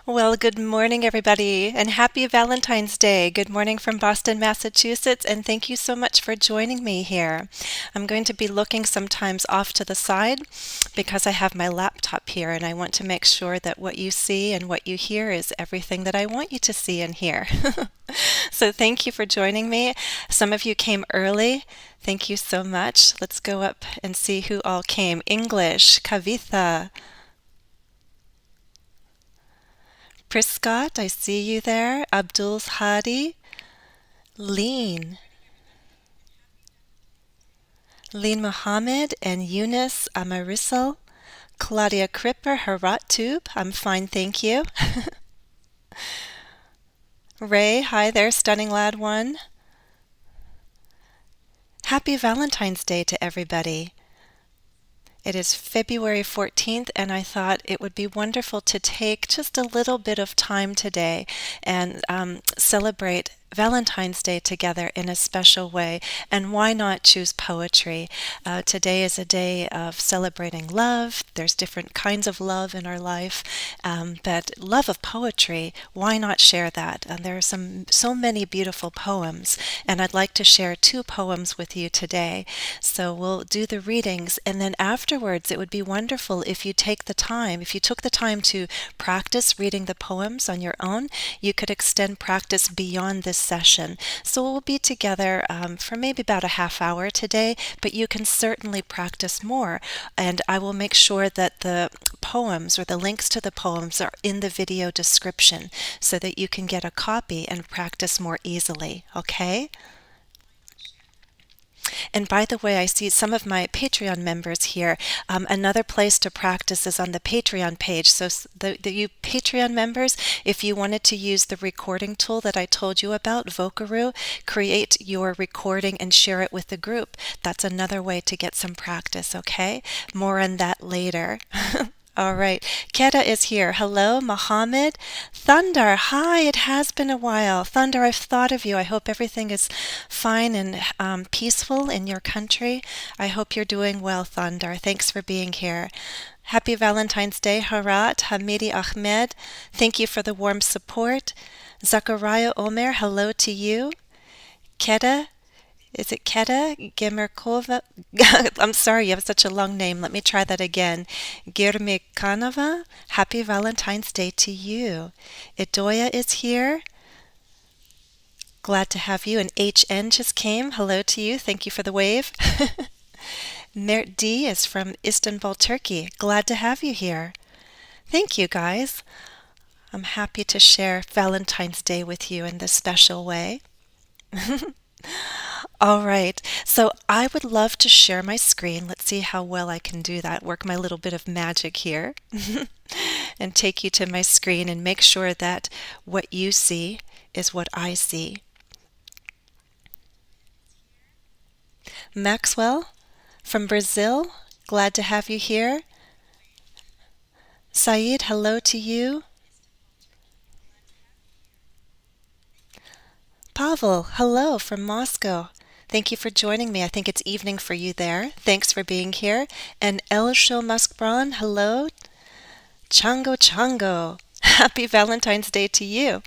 Well, good morning, everybody, and happy Valentine's Day. Good morning from Boston, Massachusetts, and thank you so much for joining me here. I'm going to be looking sometimes off to the side because I have my laptop here, and I want to make sure that what you see and what you hear is everything that I want you to see and hear. So, thank you for joining me. Some of you came early. Thank you so much. Let's go up and see who all came. English, Kavitha. Priscott, I see you there. Abdul's Hadi. Lean. Lean Mohammed and Eunice Amarisal. Claudia Kripper, Harat Tube. I'm fine, thank you. Ray, hi there, Stunning Lad One. Happy Valentine's Day to everybody. It is February 14th, and I thought it would be wonderful to take just a little bit of time today and celebrate Valentine's Day together in a special way. And why not choose poetry? Today is a day of celebrating love. There's different kinds of love in our life, but love of poetry, why not share that? And there are so many beautiful poems, and I'd like to share two poems with you today. So we'll do the readings, and then afterwards it would be wonderful if you took the time to practice reading the poems on your own. You could extend practice beyond this session. So we'll be together for maybe about a half hour today, but you can certainly practice more. And I will make sure that the poems or the links to the poems are in the video description so that you can get a copy and practice more easily. Okay? And by the way, I see some of my Patreon members here. Another place to practice is on the Patreon page. So you Patreon members, if you wanted to use the recording tool that I told you about, Vocaroo, create your recording and share it with the group. That's another way to get some practice, okay? More on that later. All right. Keda is here. Hello, Mohammed. Thunder, hi. It has been a while. Thunder, I've thought of you. I hope everything is fine and peaceful in your country. I hope you're doing well, Thunder. Thanks for being here. Happy Valentine's Day, Harat, Hamidi Ahmed. Thank you for the warm support. Zachariah Omer, hello to you. Keda, is it Keda Gemerkova? I'm sorry, you have such a long name. Let me try that again. Girmikanova, happy Valentine's Day to you. Idoya is here. Glad to have you. And HN just came. Hello to you. Thank you for the wave. Mert D is from Istanbul, Turkey. Glad to have you here. Thank you, guys. I'm happy to share Valentine's Day with you in this special way. All right, so I would love to share my screen. Let's see how well I can do that. Work my little bit of magic here and take you to my screen and make sure that what you see is what I see. Maxwell from Brazil, glad to have you here. Saeed, hello to you. Pavel, hello from Moscow. Thank you for joining me. I think it's evening for you there. Thanks for being here. And Elsho Muskbron, hello. Chango Chango. Happy Valentine's Day to you.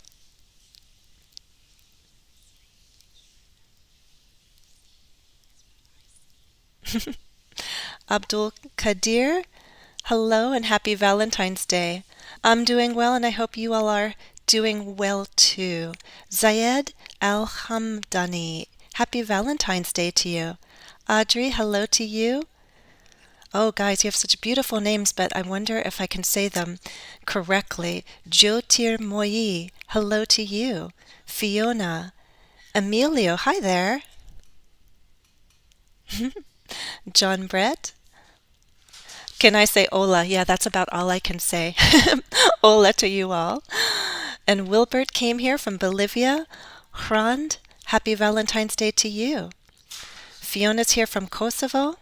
Abdul Kadir, hello and happy Valentine's Day. I'm doing well and I hope you all are doing well too. Zayed Al Hamdani, happy Valentine's Day to you. Audrey, hello to you. Oh, guys, you have such beautiful names, but I wonder if I can say them correctly. Jyotir Moyi, hello to you. Fiona. Emilio, hi there. John Brett. Can I say hola? Yeah, that's about all I can say. Hola to you all. And Wilbert came here from Bolivia. Hrand, happy Valentine's Day to you. Fiona's here from Kosovo.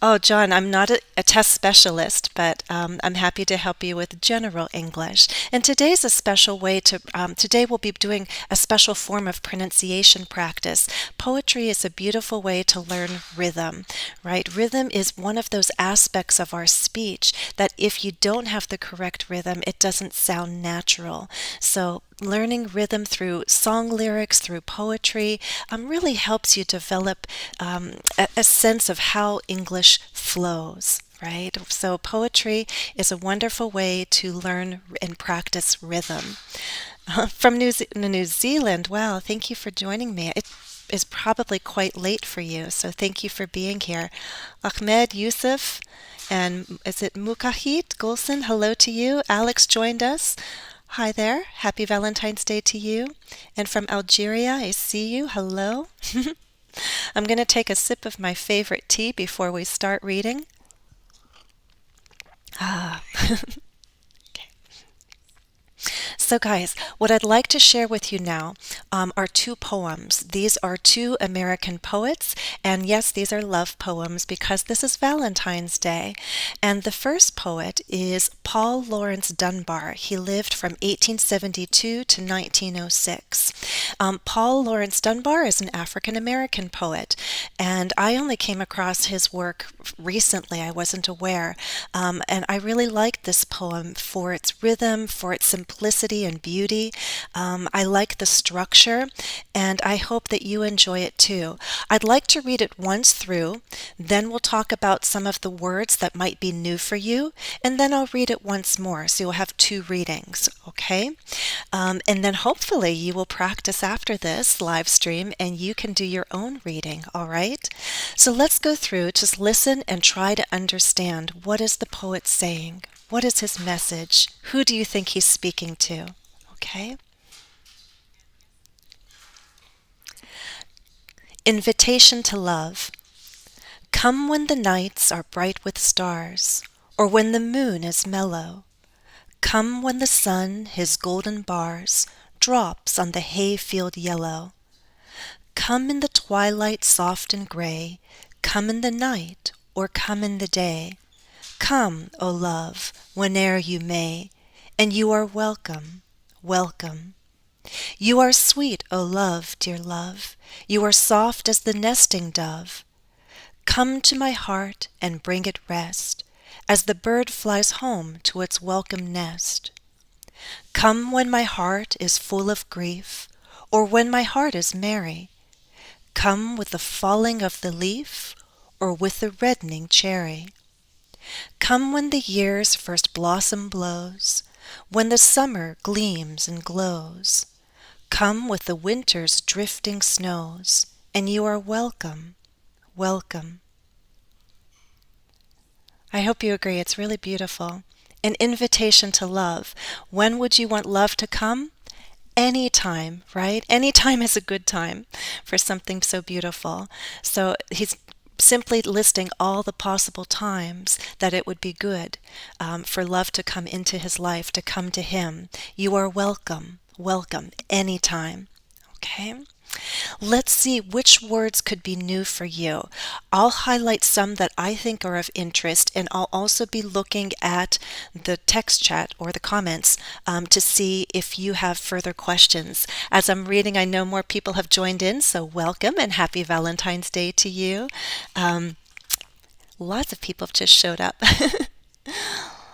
Oh, John, I'm not a test specialist, but I'm happy to help you with general English. And today's a special way today we'll be doing a special form of pronunciation practice. Poetry is a beautiful way to learn rhythm, right? Rhythm is one of those aspects of our speech that if you don't have the correct rhythm, it doesn't sound natural. So learning rhythm through song lyrics, through poetry, really helps you develop a sense of how English flows. Right? So, poetry is a wonderful way to learn and practice rhythm. From New Zealand, wow, thank you for joining me. It is probably quite late for you, so thank you for being here. Ahmed, Yusuf, and is it Mukahit Gulson? Hello to you. Alex joined us. Hi there. Happy Valentine's Day to you. And from Algeria, I see you. Hello. I'm going to take a sip of my favorite tea before we start reading. Ah. So, guys, what I'd like to share with you now are two poems. These are two American poets, and yes, these are love poems because this is Valentine's Day. And the first poet is Paul Laurence Dunbar. He lived from 1872 to 1906. Paul Laurence Dunbar is an African American poet, and I only came across his work recently. I wasn't aware. And I really liked this poem for its rhythm, for its simplicity and beauty. I like the structure, and I hope that you enjoy it too. I'd like to read it once through, then we'll talk about some of the words that might be new for you, and then I'll read it once more, so you'll have two readings, okay? And then hopefully you will practice after this live stream and you can do your own reading, all right? So let's go through, just listen and try to understand what is the poet saying. What is his message? Who do you think he's speaking to? Okay? Invitation to love. Come when the nights are bright with stars, or when the moon is mellow. Come when the sun his golden bars drops on the hayfield yellow. Come in the twilight soft and gray, come in the night, or come in the day. Come, O love, whene'er you may, and you are welcome, welcome. You are sweet, O love, dear love, you are soft as the nesting dove. Come to my heart and bring it rest, as the bird flies home to its welcome nest. Come when my heart is full of grief, or when my heart is merry. Come with the falling of the leaf, or with the reddening cherry. Come when the year's first blossom blows, when the summer gleams and glows. Come with the winter's drifting snows, and you are welcome, welcome. I hope you agree, it's really beautiful. An invitation to love. When would you want love to come? Anytime, right? Anytime is a good time for something so beautiful. So he's simply listing all the possible times that it would be good for love to come into his life, to come to him. You are welcome, welcome, anytime. Okay? Let's see which words could be new for you. I'll highlight some that I think are of interest, and I'll also be looking at the text chat or the comments to see if you have further questions. As I'm reading, I know more people have joined in, so welcome and happy Valentine's Day to you. Lots of people have just showed up.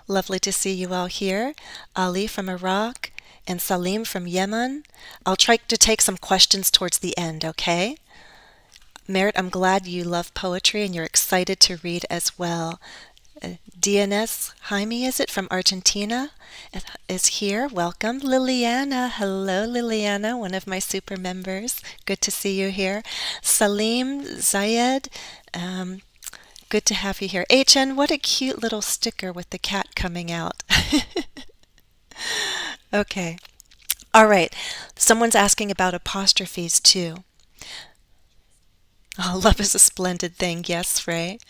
Lovely to see you all here. Ali from Iraq and Salim from Yemen. I'll try to take some questions towards the end, okay? Merritt, I'm glad you love poetry and you're excited to read as well. DNS Jaime, is it, from Argentina, is here. Welcome. Liliana. Hello, Liliana, one of my super members. Good to see you here. Salim Zayed. Good to have you here. HN, what a cute little sticker with the cat coming out. Okay. All right. Someone's asking about apostrophes too. Oh, love is a splendid thing. Yes, Ray.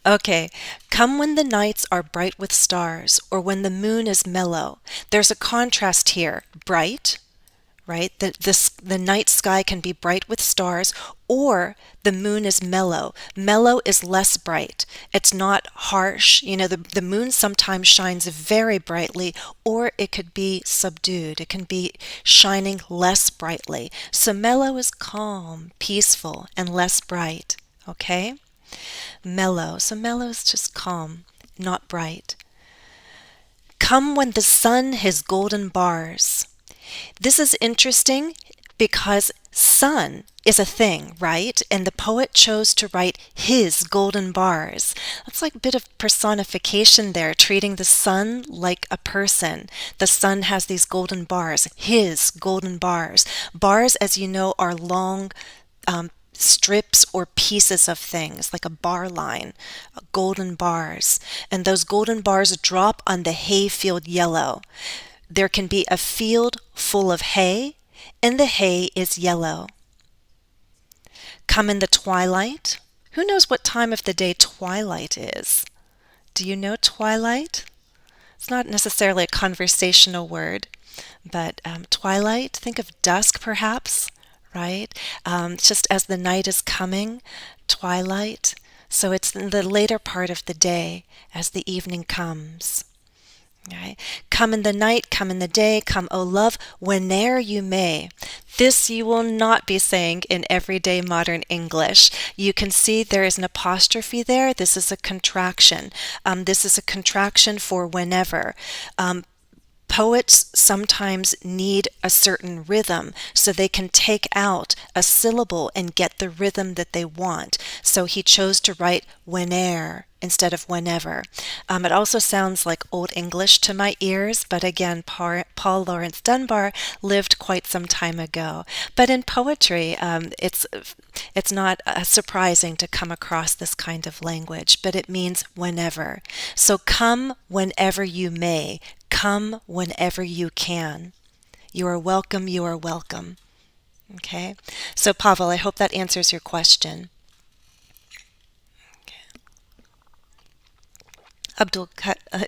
Okay. Come when the nights are bright with stars, or when the moon is mellow. There's a contrast here. Bright, right? The night sky can be bright with stars, or the moon is mellow. Mellow is less bright. It's not harsh. The moon sometimes shines very brightly, or it could be subdued. It can be shining less brightly. So mellow is calm, peaceful, and less bright. Okay? Mellow. So mellow is just calm, not bright. Come when the sun his golden bars. This is interesting because sun is a thing, right? And the poet chose to write his golden bars. That's like a bit of personification there, treating the sun like a person. The sun has these golden bars, his golden bars. Bars, as you know, are long strips or pieces of things, like a bar line, golden bars. And those golden bars drop on the hayfield yellow. There can be a field full of hay, and the hay is yellow. Come in the twilight. Who knows what time of the day twilight is? Do you know twilight? It's not necessarily a conversational word, but twilight, think of dusk perhaps, right? Just as the night is coming, twilight. So it's in the later part of the day as the evening comes. Right? Come in the night, come in the day, come, O love, whene'er you may. This you will not be saying in everyday modern English. You can see there is an apostrophe there. This is a contraction. This is a contraction for whenever. Poets sometimes need a certain rhythm so they can take out a syllable and get the rhythm that they want. So he chose to write whene'er instead of whenever. It also sounds like Old English to my ears, but again, Paul Laurence Dunbar lived quite some time ago. But in poetry, it's not surprising to come across this kind of language, but it means whenever. So come whenever you may. Come whenever you can. You are welcome, you are welcome. Okay? So Pavel, I hope that answers your question. Okay.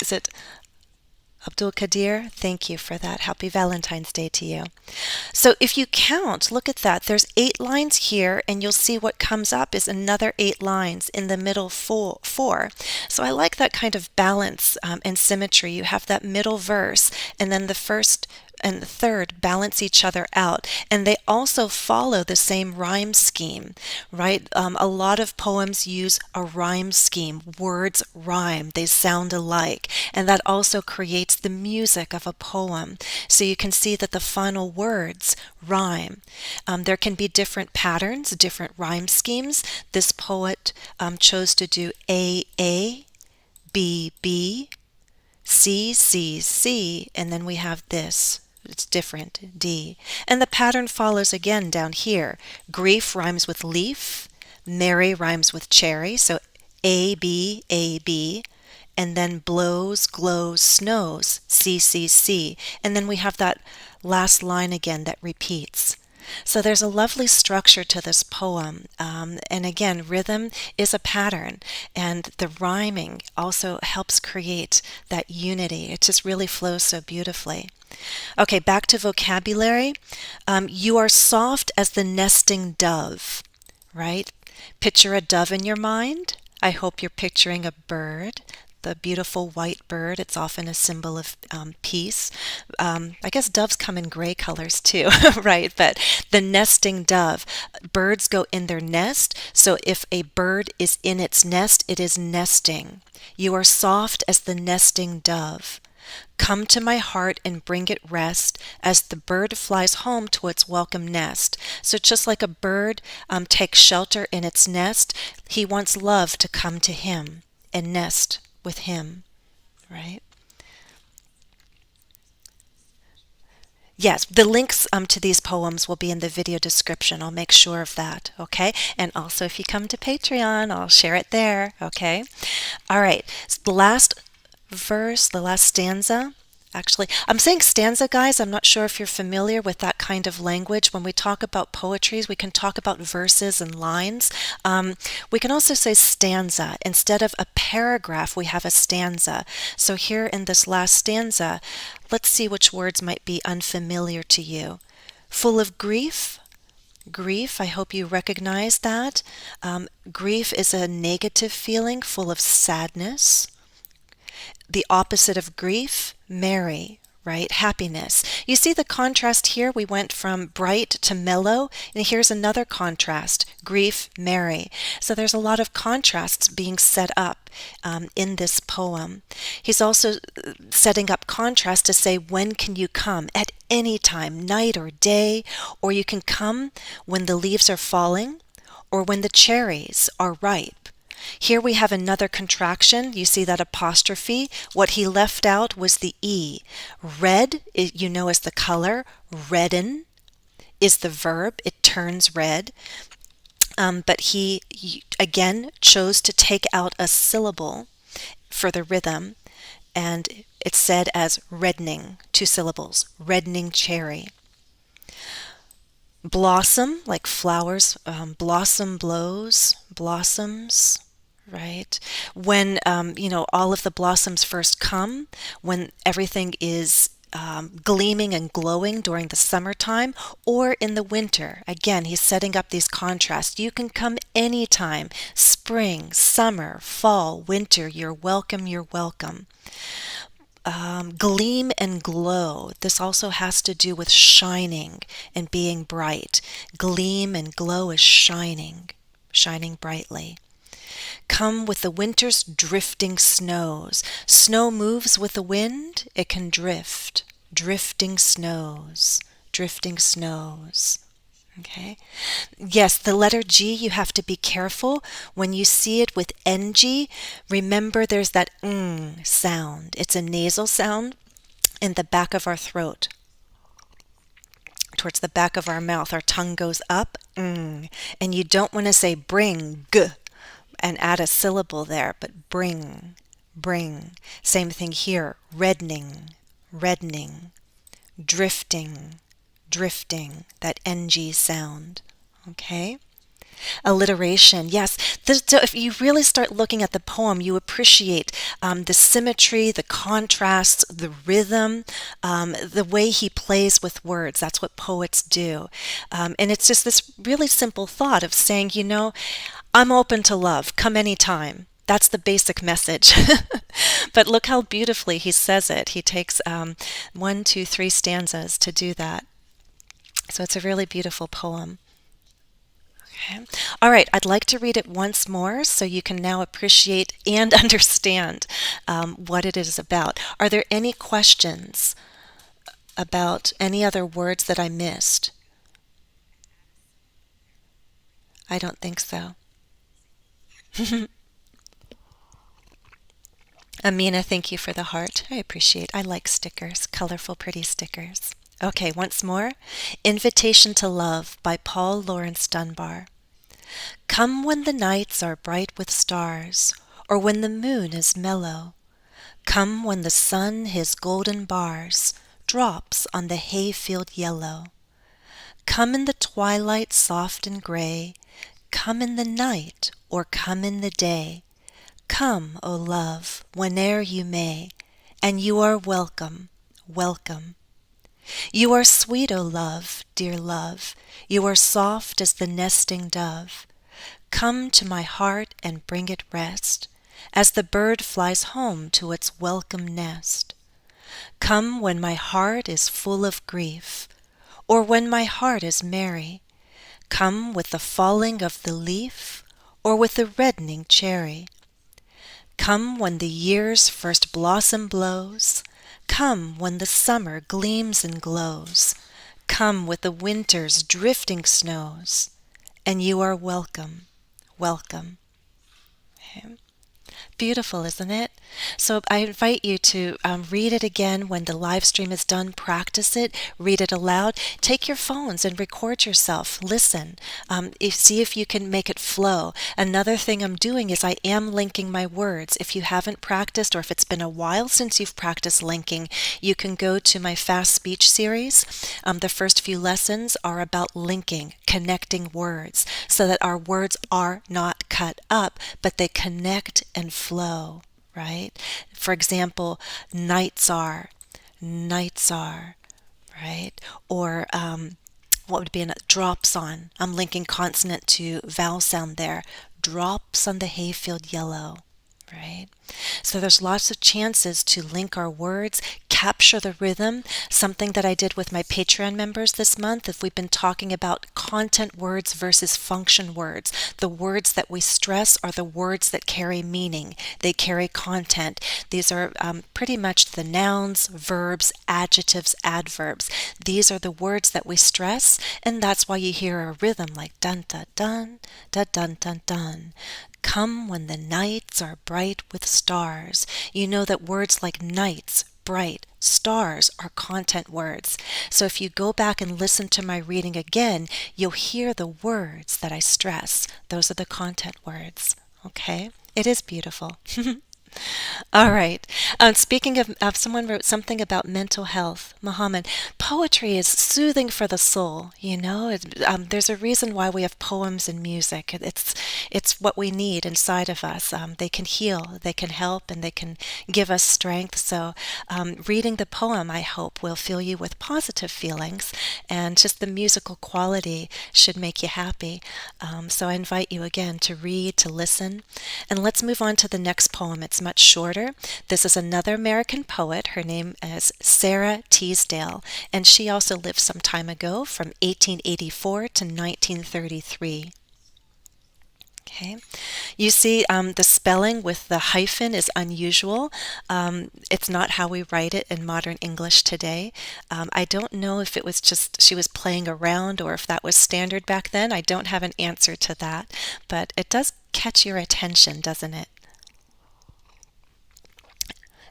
Is it Abdul Kadir? Thank you for that. Happy Valentine's Day to you. So if you count, look at that. There's 8 lines here, and you'll see what comes up is another 8 lines in the middle four. So I like that kind of balance and symmetry. You have that middle verse, and then the first and the third balance each other out, and they also follow the same rhyme scheme, right? A lot of poems use a rhyme scheme. Words rhyme, they sound alike, and that also creates the music of a poem. So you can see that the final words rhyme. There can be different patterns, different rhyme schemes. This poet chose to do A, B, B, C, C, C, and then we have this. It's different, D. And the pattern follows again down here. Grief rhymes with leaf. Merry rhymes with cherry. So A, B, and then blows, glows, snows, C, C, C. And then we have that last line again that repeats. So there's a lovely structure to this poem. And again, rhythm is a pattern, and the rhyming also helps create that unity. It just really flows so beautifully. Okay, back to vocabulary. You are soft as the nesting dove, right? Picture a dove in your mind. I hope you're picturing a bird. The beautiful white bird. It's often a symbol of peace. I guess doves come in gray colors too, right? But the nesting dove, birds go in their nest. So if a bird is in its nest, it is nesting. You are soft as the nesting dove. Come to my heart and bring it rest as the bird flies home to its welcome nest. So just like a bird takes shelter in its nest, he wants love to come to him and nest with him, right? Yes, the links to these poems will be in the video description. I'll make sure of that, okay? And also if you come to Patreon, I'll share it there, okay? All right, so the last verse, the last stanza. Actually, I'm saying stanza, guys. I'm not sure if you're familiar with that kind of language. When we talk about poetry, we can talk about verses and lines. We can also say stanza. Instead of a paragraph, we have a stanza. So here in this last stanza, let's see which words might be unfamiliar to you. Full of grief. Grief, I hope you recognize that. Grief is a negative feeling full of sadness. The opposite of grief, merry, right? Happiness. You see the contrast here? We went from bright to mellow, and here's another contrast, grief, merry. So there's a lot of contrasts being set up in this poem. He's also setting up contrast to say, when can you come? At any time, night or day, or you can come when the leaves are falling, or when the cherries are ripe. Here we have another contraction. You see that apostrophe? What he left out was the E. Red, you know, is the color. Redden is the verb. It turns red. But he, again, chose to take out a syllable for the rhythm. And it's said as reddening, 2 syllables, reddening cherry. Blossom, like flowers, blossom blows, blossoms. Right? When, all of the blossoms first come, when everything is gleaming and glowing during the summertime or in the winter. Again, he's setting up these contrasts. You can come anytime, spring, summer, fall, winter. You're welcome, you're welcome. Gleam and glow. This also has to do with shining and being bright. Gleam and glow is shining, shining brightly. Come with the winter's drifting snows. Snow moves with the wind, it can drift. Drifting snows, drifting snows. Okay. Yes, the letter G, you have to be careful. When you see it with NG, remember there's that sound. It's a nasal sound in the back of our throat. Towards the back of our mouth, our tongue goes up, and you don't want to say bring, g, and add a syllable there, but bring, bring. Same thing here, reddening, reddening, drifting, drifting, that NG sound. Okay? Alliteration, yes. So if you really start looking at the poem, you appreciate the symmetry, the contrasts, the rhythm, the way he plays with words. That's what poets do. And it's just this really simple thought of saying, I'm open to love. Come anytime. That's the basic message. But look how beautifully he says it. He takes 1, 2, 3 stanzas to do that. So it's a really beautiful poem. Okay. All right, I'd like to read it once more so you can now appreciate and understand what it is about. Are there any questions about any other words that I missed? I don't think so. Amina, thank you for the heart. I like stickers, colorful, pretty stickers. Okay, once more. Invitation to Love by Paul Laurence Dunbar. Come when the nights are bright with stars, or when the moon is mellow. Come when the sun his golden bars drops on the hayfield yellow. Come in the twilight soft and gray, come in the night or come in the day. Come, O love, whene'er you may, and you are welcome, welcome. You are sweet, O love, dear love, you are soft as the nesting dove. Come to my heart and bring it rest, as the bird flies home to its welcome nest. Come when my heart is full of grief, or when my heart is merry. Come with the falling of the leaf, or with the reddening cherry. Come when the year's first blossom blows. Come when the summer gleams and glows. Come with the winter's drifting snows. And you are welcome, welcome. Okay. Beautiful, isn't it? So I invite you to read it again when the live stream is done. Practice it. Read it aloud. Take your phones and record yourself. Listen. See if you can make it flow. Another thing I'm doing is I am linking my words. If you haven't practiced or if it's been a while since you've practiced linking, you can go to my Fast Speech series. The first few lessons are about linking, connecting words, so that our words are not cut up, but they connect and flow, right? For example, nights are, right? Or What would be a drops on? I'm linking consonant to vowel sound there. Drops on the hayfield yellow, right? So there's lots of chances to link our words, capture the rhythm, something that I did with my Patreon members this month. If we've been talking about content words versus function words, the words that we stress are the words that carry meaning. They carry content. These are pretty much the nouns, verbs, adjectives, adverbs. These are the words that we stress, and that's why you hear a rhythm like dun dun dun, dun dun dun dun. Come when the nights are bright with stars. You know that words like nights, bright, stars are content words. So if you go back and listen to my reading again, you'll hear the words that I stress. Those are the content words. Okay? It is beautiful. All right. Speaking of, someone wrote something about mental health. Muhammad, poetry is soothing for the soul. There's a reason why we have poems and music. It's what we need inside of us. They can heal, they can help, and they can give us strength. So, reading the poem, I hope, will fill you with positive feelings, and just the musical quality should make you happy. So I invite you again to read, to listen, and let's move on to the next poem. It's much shorter. This is another American poet. Her name is Sara Teasdale, and she also lived some time ago from 1884 to 1933. Okay, you see the spelling with the hyphen is unusual. It's not how we write it in modern English today. I don't know if it was just she was playing around or if that was standard back then. I don't have an answer to that, but it does catch your attention, doesn't it?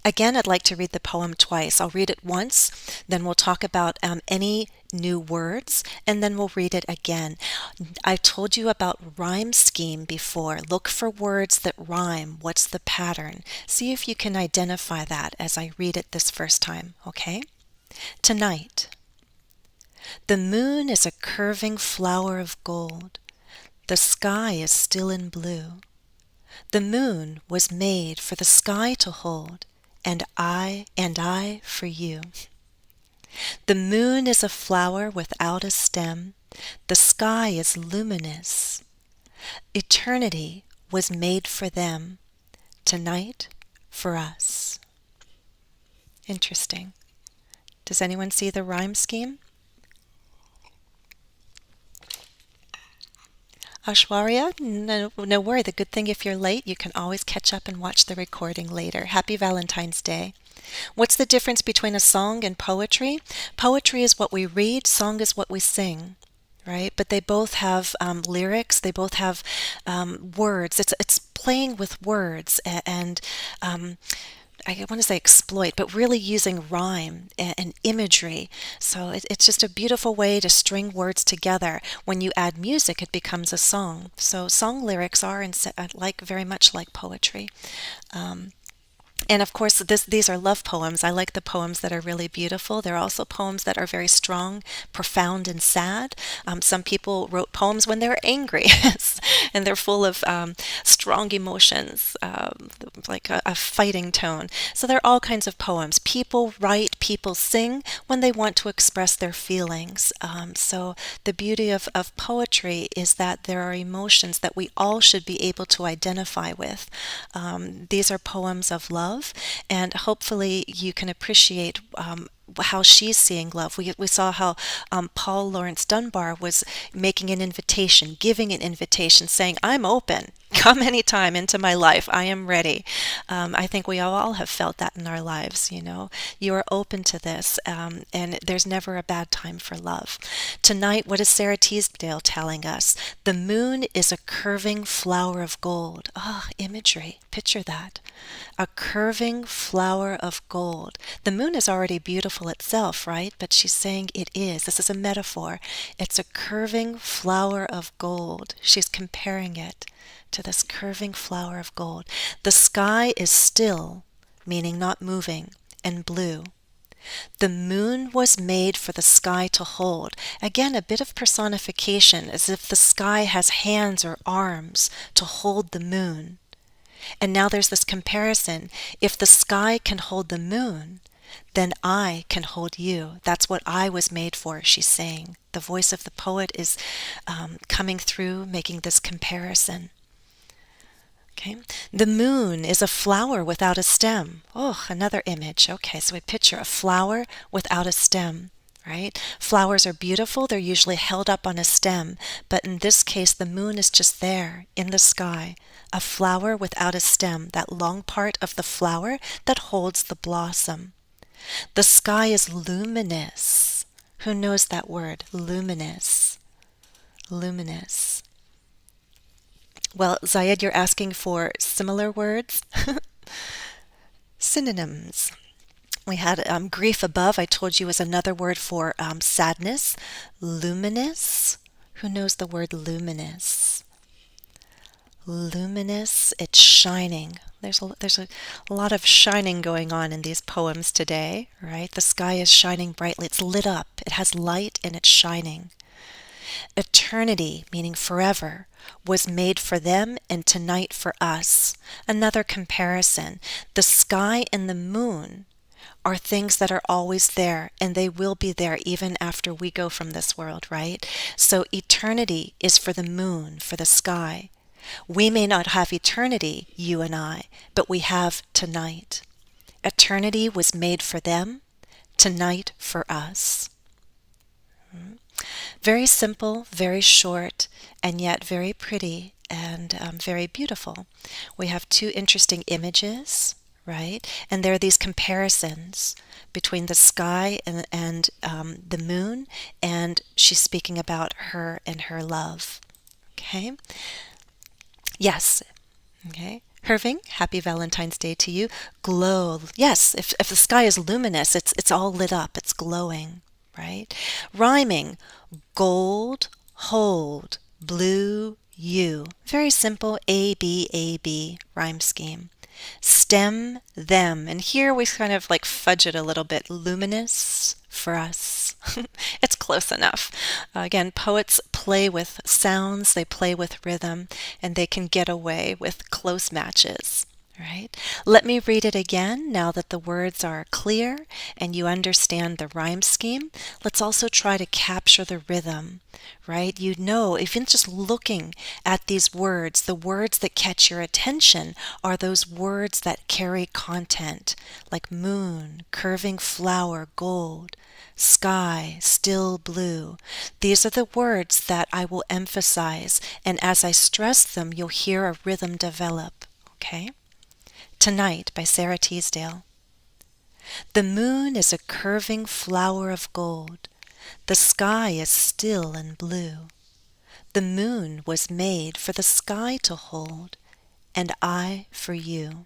Again, I'd like to read the poem twice. I'll read it once, then we'll talk about any new words, and then we'll read it again. I told you about rhyme scheme before. Look for words that rhyme. What's the pattern? See if you can identify that as I read it this first time, okay? Tonight. The moon is a curving flower of gold. The sky is still in blue. The moon was made for the sky to hold, and I for you. The moon is a flower without a stem. The sky is luminous. Eternity was made for them. Tonight, for us. Interesting. Does anyone see the rhyme scheme? Ashwarya, no worry. The good thing if you're late, you can always catch up and watch the recording later. Happy Valentine's Day. What's the difference between a song and poetry? Poetry is what we read, song is what we sing, right? But they both have lyrics, they both have words. It's playing with words and I want to say exploit, but really using rhyme and imagery. So it's just a beautiful way to string words together. When you add music, it becomes a song. So song lyrics are like very much like poetry. And of course, these are love poems. I like the poems that are really beautiful. There are also poems that are very strong, profound, and sad. Some people wrote poems when they were angry, and they're full of strong emotions, like a fighting tone. So there are all kinds of poems. People write, people sing when they want to express their feelings. So the beauty of poetry is that there are emotions that we all should be able to identify with. These are poems of love, and hopefully you can appreciate how she's seeing love. We saw how Laurence Dunbar was making an invitation, giving an invitation, saying, I'm open. Come anytime into my life. I am ready. I think we all have felt that in our lives, you know. You are open to this, and there's never a bad time for love. Tonight, what is Sara Teasdale telling us? The moon is a curving flower of gold. Ah, imagery. Picture that. A curving flower of gold. The moon is already beautiful itself, right? But she's saying it is. This is a metaphor. It's a curving flower of gold. She's comparing it to this curving flower of gold. The sky is still, meaning not moving, and blue. The moon was made for the sky to hold. Again, a bit of personification, as if the sky has hands or arms to hold the moon. And now there's this comparison. If the sky can hold the moon, then I can hold you. That's what I was made for, she's saying. The voice of the poet is coming through, making this comparison. Okay. The moon is a flower without a stem. Oh, another image. Okay, so we picture a flower without a stem, right? Flowers are beautiful. They're usually held up on a stem, but in this case, the moon is just there in the sky. A flower without a stem, that long part of the flower that holds the blossom. The sky is luminous. Who knows that word? Luminous. Luminous. Well, Zayed, you're asking for similar words? Synonyms. We had grief above, I told you, was another word for sadness. Luminous. Who knows the word luminous? Luminous, it's shining. There's a lot of shining going on in these poems today, right? The sky is shining brightly. It's lit up. It has light and it's shining. Eternity, meaning forever, was made for them and tonight for us. Another comparison. The sky and the moon are things that are always there, and they will be there even after we go from this world, right? So eternity is for the moon, for the sky. We may not have eternity, you and I, but we have tonight. Eternity was made for them, tonight for us. Very simple, very short, and yet very pretty and very beautiful. We have two interesting images, right? And there are these comparisons between the sky and the moon, and she's speaking about her and her love. Okay? Yes. Okay. Herving, happy Valentine's Day to you. Glow. Yes, if the sky is luminous, it's all lit up, it's glowing, right? Rhyming. Gold, hold, blue, you. Very simple A, B, rhyme scheme. Stem, them. And here we kind of like fudge it a little bit. Luminous for us. It's close enough. Again, poets play with sounds, they play with rhythm, and they can get away with close matches. Right? Let me read it again now that the words are clear and you understand the rhyme scheme. Let's also try to capture the rhythm, right? You know, even just looking at these words, the words that catch your attention are those words that carry content, like moon, curving flower, gold, sky, still blue. These are the words that I will emphasize, and as I stress them, you'll hear a rhythm develop, okay? Tonight by Sara Teasdale. The moon is a curving flower of gold. The sky is still and blue. The moon was made for the sky to hold, and I for you.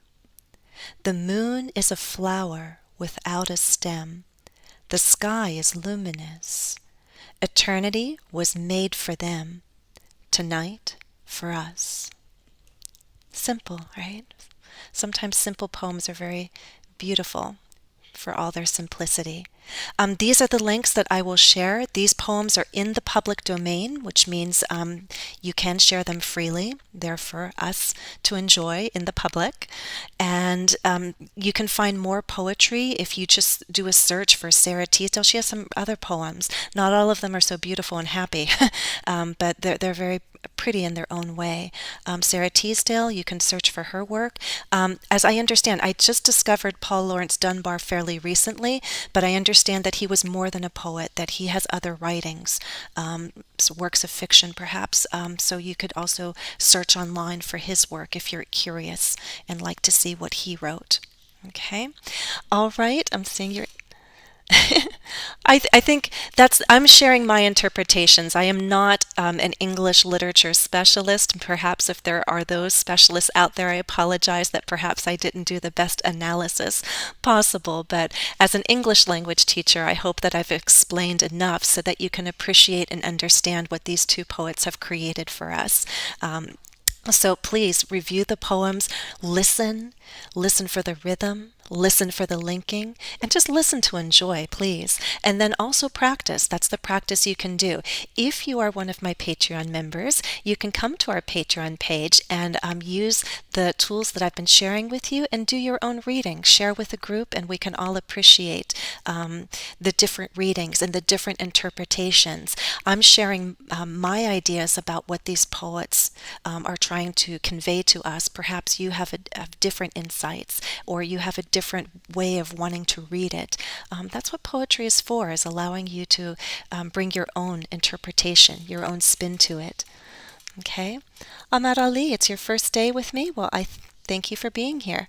The moon is a flower without a stem. The sky is luminous. Eternity was made for them, tonight for us. Simple, right? Sometimes simple poems are very beautiful for all their simplicity. These are the links that I will share. These poems are in the public domain, which means you can share them freely. They're for us to enjoy in the public. And you can find more poetry if you just do a search for Sara Teasdale. She has some other poems. Not all of them are so beautiful and happy, but they're very pretty in their own way. Sara Teasdale, you can search for her work. As I understand, I just discovered Paul Laurence Dunbar fairly recently, but I understand that he was more than a poet, that he has other writings, works of fiction perhaps, so you could also search online for his work if you're curious and like to see what he wrote. Okay, all right, I'm seeing your I think I'm sharing my interpretations. I am not an English literature specialist. Perhaps if there are those specialists out there, I apologize that perhaps I didn't do the best analysis possible. But as an English language teacher, I hope that I've explained enough so that you can appreciate and understand what these two poets have created for us. So please review the poems, listen for the rhythm, listen for the linking, and just listen to enjoy, please. And then also practice. That's the practice you can do. If you are one of my Patreon members, you can come to our Patreon page and use the tools that I've been sharing with you and do your own reading. Share with a group, and we can all appreciate the different readings and the different interpretations. I'm sharing my ideas about what these poets are trying to convey to us. Perhaps you have different insights, or you have a different way of wanting to read it. That's what poetry is for, is allowing you to bring your own interpretation, your own spin to it. Okay? Ahmad Ali, it's your first day with me. Well, I thank you for being here.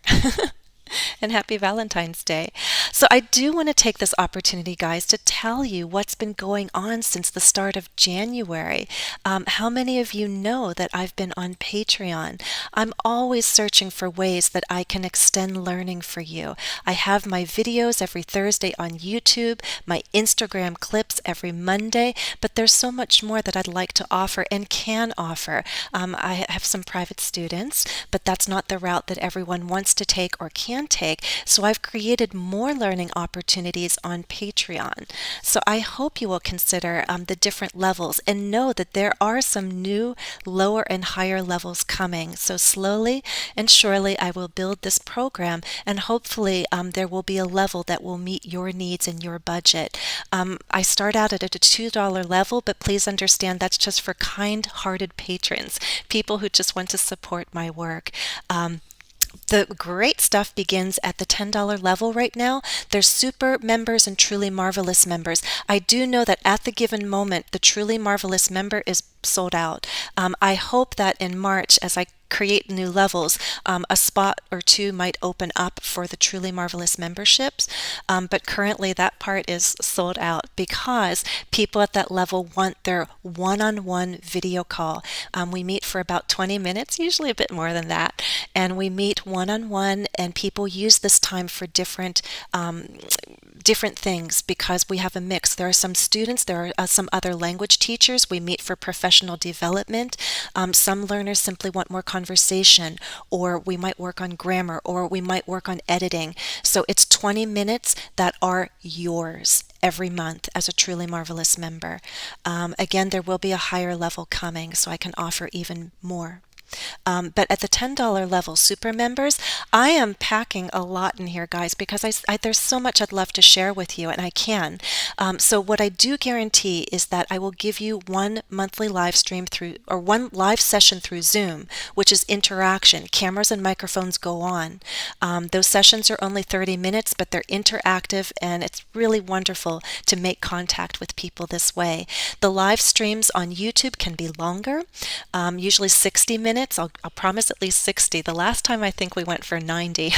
And happy Valentine's Day. So I do want to take this opportunity, guys, to tell you what's been going on since the start of January. How many of you know that I've been on Patreon? I'm always searching for ways that I can extend learning for you. I have my videos every Thursday on YouTube, my Instagram clips every Monday, but there's so much more that I'd like to offer and can offer. I have some private students, but that's not the route that everyone wants to take or can take. So I've created more learning opportunities on Patreon. So I hope you will consider the different levels and know that there are some new lower and higher levels coming. So slowly and surely I will build this program, and hopefully there will be a level that will meet your needs and your budget. I start out at a $2 level, but please understand that's just for kind-hearted patrons, people who just want to support my work. The great stuff begins at the $10 level right now. There's super members and truly marvelous members. I do know that at the given moment, the truly marvelous member is sold out. I hope that in March, as I create new levels, a spot or two might open up for the truly marvelous memberships, but currently that part is sold out because people at that level want their one-on-one video call. We meet for about 20 minutes, usually a bit more than that, and we meet one-on-one, and people use this time for different things because we have a mix. There are some students, there are some other language teachers. We meet for professional development. Some learners simply want more conversation, or we might work on grammar, or we might work on editing. So it's 20 minutes that are yours every month as a truly marvelous member. Again, there will be a higher level coming, so I can offer even more. But at the $10 level, super members, I am packing a lot in here, guys, because there's so much I'd love to share with you, and I can. So what I do guarantee is that I will give you one monthly live stream through, or one live session through Zoom, which is interaction. Cameras and microphones go on. Those sessions are only 30 minutes, but they're interactive, and it's really wonderful to make contact with people this way. The live streams on YouTube can be longer, usually 60 minutes. I'll promise at least 60. The last time I think we went for 90.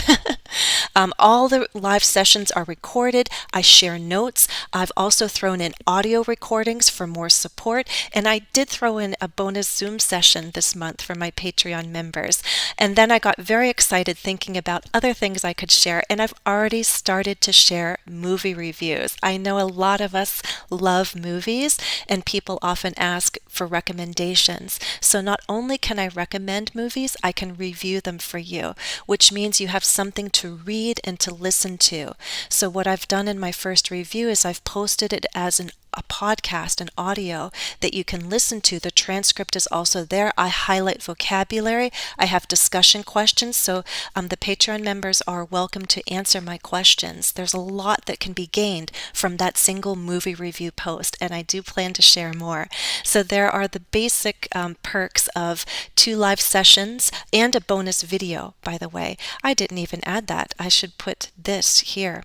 All the live sessions are recorded. I share notes. I've also thrown in audio recordings for more support, and I did throw in a bonus Zoom session this month for my Patreon members. And then I got very excited thinking about other things I could share, and I've already started to share movie reviews. I know a lot of us love movies, and people often ask for recommendations. So not only can I recommend movies, I can review them for you, which means you have something to read and to listen to. So what I've done in my first review is I've posted it as a podcast, an audio that you can listen to. The transcript is also there. I highlight vocabulary. I have discussion questions, so the Patreon members are welcome to answer my questions. There's a lot that can be gained from that single movie review post, and I do plan to share more. So there are the basic perks of 2 live sessions and a bonus video, by the way. I didn't even add that. I should put this here.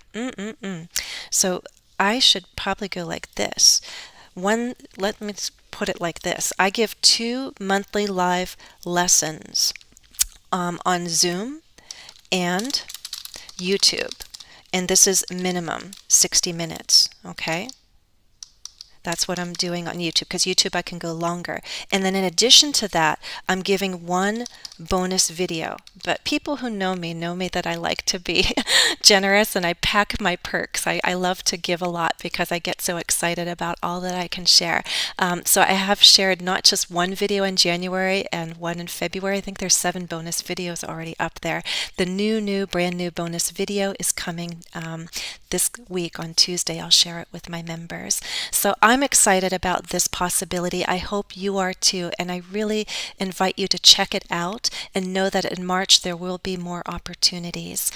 So I should probably go like this. Let me put it like this. I give 2 monthly live lessons on Zoom and YouTube. And this is minimum 60 minutes, okay? That's what I'm doing on YouTube, because YouTube I can go longer. And then in addition to that, I'm giving one bonus video. But people who know me that I like to be generous and I pack my perks. I love to give a lot because I get so excited about all that I can share. So I have shared not just one video in January and one in February. I think there's 7 bonus videos already up there. The brand new bonus video is coming this week on Tuesday. I'll share it with my members. So I'm excited about this possibility. I hope you are too, and I really invite you to check it out and know that in March there will be more opportunities.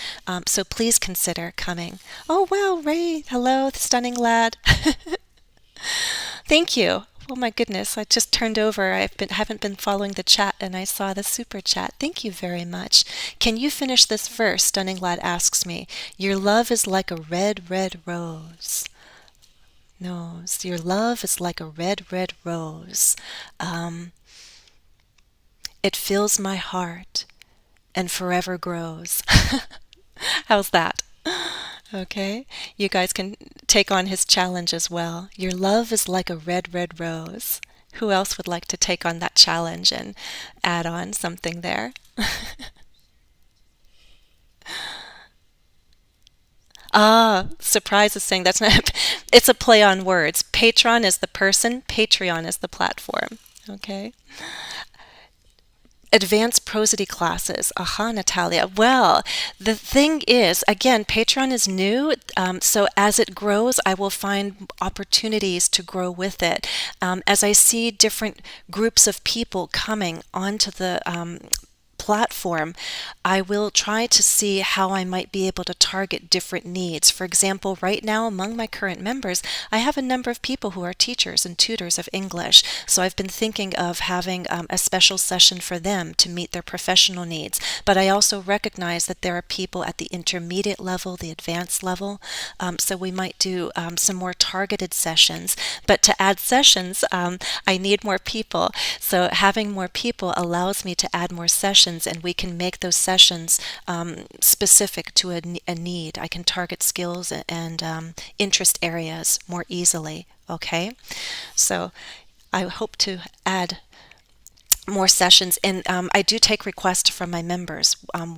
So please consider coming. Oh wow, Ray, hello, stunning lad. Thank you. Oh my goodness, I just turned over. Haven't been following the chat and I saw the super chat. Thank you very much. Can you finish this verse? Stunning lad asks me. Your love is like a red, red rose. Nose. Your love is like a red, red rose. Um, it fills my heart and forever grows. How's that? Okay, you guys can take on his challenge as well. Your love is like a red, red rose. Who else would like to take on that challenge and add on something there? Ah, Surprise is saying that's not, it's a play on words. Patron is the person, Patreon is the platform. Okay. Advanced prosody classes. Aha, Natalia. Well, the thing is, again, Patreon is new, so as it grows, I will find opportunities to grow with it. As I see different groups of people coming onto the platform, I will try to see how I might be able to target different needs. For example, right now among my current members, I have a number of people who are teachers and tutors of English. So I've been thinking of having a special session for them to meet their professional needs. But I also recognize that there are people at the intermediate level, the advanced level. So we might do some more targeted sessions. But to add sessions, I need more people. So having more people allows me to add more sessions, and we can make those sessions specific to a need. I can target skills and interest areas more easily. Okay, so I hope to add more sessions, and I do take requests from my members.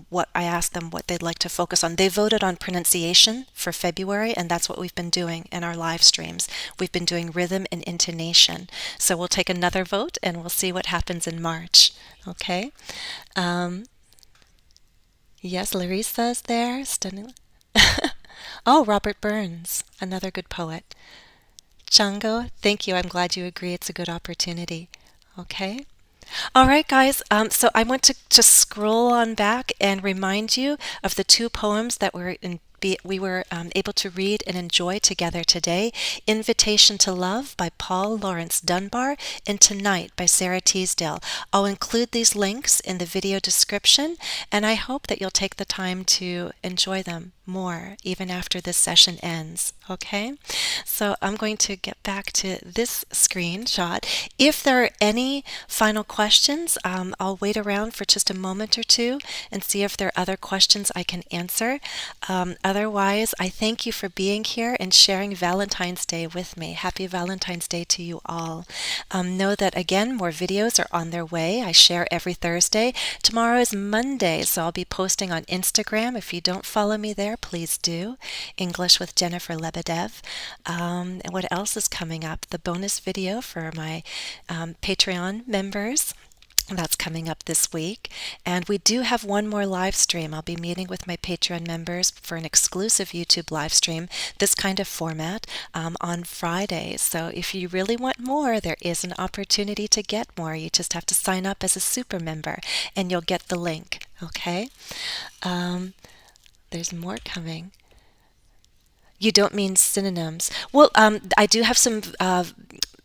What I ask them what they'd like to focus on. They voted on pronunciation for February, and that's what we've been doing in our live streams. We've been doing rhythm and intonation. So we'll take another vote and we'll see what happens in March. Okay. Um, yes, Larissa's there. Stunning. Oh, Robert Burns, another good poet. Chango, thank you. I'm glad you agree. It's a good opportunity. Okay. All right, guys. So I want to just scroll on back and remind you of the 2 poems that we were able to read and enjoy together today. Invitation to Love by Laurence Dunbar and Tonight by Sara Teasdale. I'll include these links in the video description, and I hope that you'll take the time to enjoy them more even after this session ends. Okay, so I'm going to get back to this screenshot. If there are any final questions, I'll wait around for just a moment or two and see if there are other questions I can answer. Otherwise, I thank you for being here and sharing Valentine's Day with me. Happy Valentine's Day to you all. Know that, again, more videos are on their way. I share every Thursday. Tomorrow is Monday, so I'll be posting on Instagram. If you don't follow me there, please do. English with Jennifer Lebedev. And what else is coming up? The bonus video for my Patreon members. That's coming up this week. And we do have one more live stream. I'll be meeting with my Patreon members for an exclusive YouTube live stream, this kind of format, on Fridays. So if you really want more, there is an opportunity to get more. You just have to sign up as a super member and you'll get the link. Okay? There's more coming. You don't mean synonyms. Well, I do have some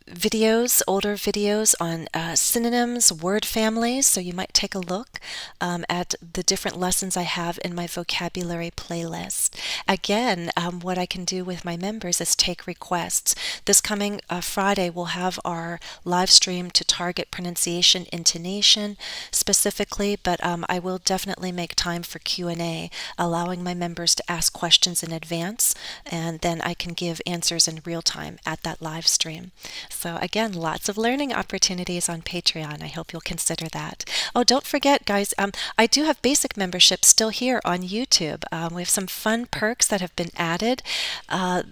videos, older videos on synonyms, word families, so you might take a look at the different lessons I have in my vocabulary playlist. Again, what I can do with my members is take requests. This coming Friday, we'll have our live stream to target pronunciation, intonation specifically, but I will definitely make time for Q&A, allowing my members to ask questions in advance, and then I can give answers in real time at that live stream. So again, lots of learning opportunities on Patreon. I hope you'll consider that. Oh, don't forget, guys, I do have basic memberships still here on YouTube. We have some fun perks that have been added. I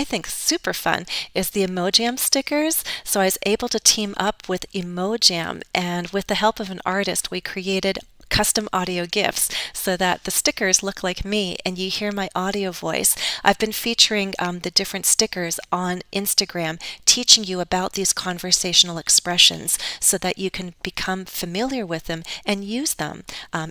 think super fun is the Emojam stickers. So I was able to team up with Emojam, and with the help of an artist, we created custom audio gifs so that the stickers look like me and you hear my audio voice. I've been featuring the different stickers on Instagram, teaching you about these conversational expressions so that you can become familiar with them and use them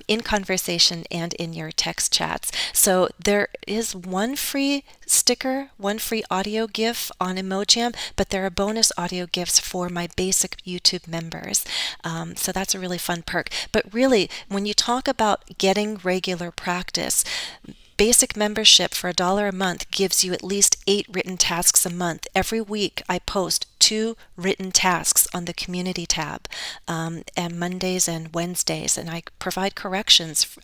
in conversation and in your text chats. So there is one free sticker, one free audio GIF on Emojam, but there are bonus audio GIFs for my basic YouTube members. So that's a really fun perk. But really, when you talk about getting regular practice, basic membership for $1 a month gives you at least 8 written tasks a month. Every week I post 2 written tasks on the community tab, and Mondays and Wednesdays, and I provide corrections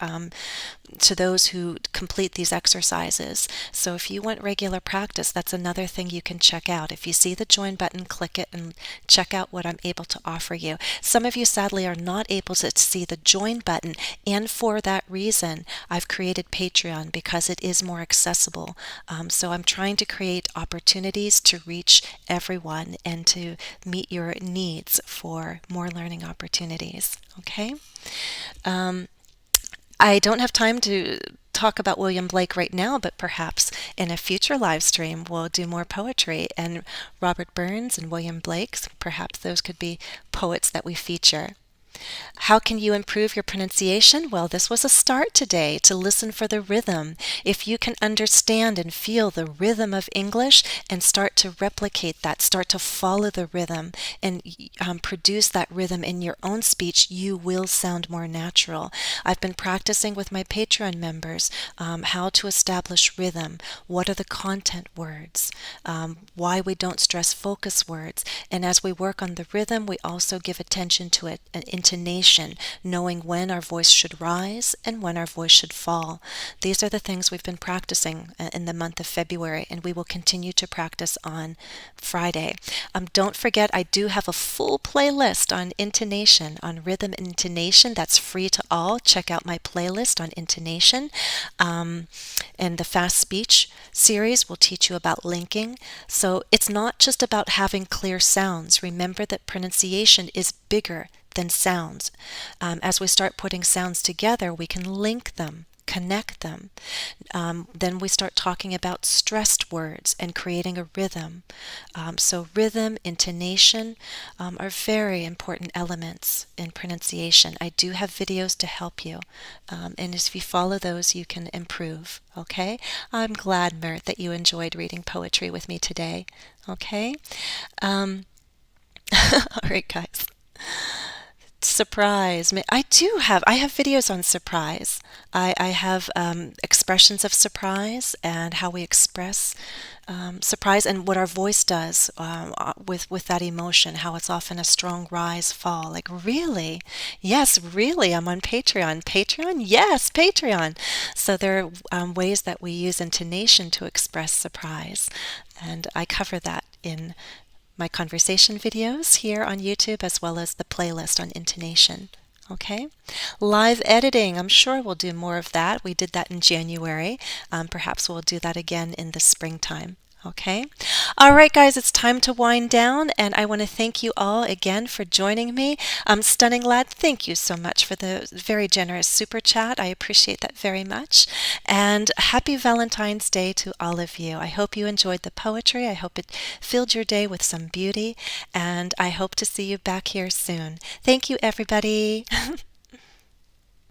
to those who complete these exercises. So if you want regular practice, that's another thing you can check out. If you see the join button, click it and check out what I'm able to offer you. Some of you sadly are not able to see the join button, and for that reason I've created Patreon, because it is more accessible. So I'm trying to create opportunities to reach everyone and to meet your needs for more learning opportunities. Okay? I don't have time to talk about William Blake right now, but perhaps in a future live stream we'll do more poetry, and Robert Burns and William Blake, perhaps those could be poets that we feature. How can you improve your pronunciation? Well, this was a start today to listen for the rhythm. If you can understand and feel the rhythm of English and start to replicate that, start to follow the rhythm and produce that rhythm in your own speech, you will sound more natural. I've been practicing with my Patreon members how to establish rhythm, what are the content words, why we don't stress focus words, and as we work on the rhythm, we also give attention to it, intonation, knowing when our voice should rise and when our voice should fall. These are the things we've been practicing in the month of February, and we will continue to practice on Friday. Don't forget, I do have a full playlist on intonation, on rhythm intonation. That's free to all. Check out my playlist on intonation. And the Fast Speech series will teach you about linking. So it's not just about having clear sounds. Remember that pronunciation is bigger than sounds. As we start putting sounds together, we can link them, connect them. Then we start talking about stressed words and creating a rhythm. So rhythm, intonation are very important elements in pronunciation. I do have videos to help you, and if you follow those, you can improve. Okay? I'm glad, Mert, that you enjoyed reading poetry with me today. Okay? All right, guys. Surprise. I have videos on surprise. I have expressions of surprise and how we express surprise and what our voice does with that emotion, how it's often a strong rise, fall. Like, really? Yes, really, I'm on Patreon. Patreon? Yes, Patreon. So there are ways that we use intonation to express surprise, and I cover that in my conversation videos here on YouTube, as well as the playlist on intonation. Okay? Live editing, I'm sure we'll do more of that. We did that in January. Perhaps we'll do that again in the springtime. Okay? All right, guys, it's time to wind down, and I want to thank you all again for joining me. Stunning Lad, thank you so much for the very generous super chat. I appreciate that very much. And happy Valentine's Day to all of you. I hope you enjoyed the poetry. I hope it filled your day with some beauty, and I hope to see you back here soon. Thank you, everybody.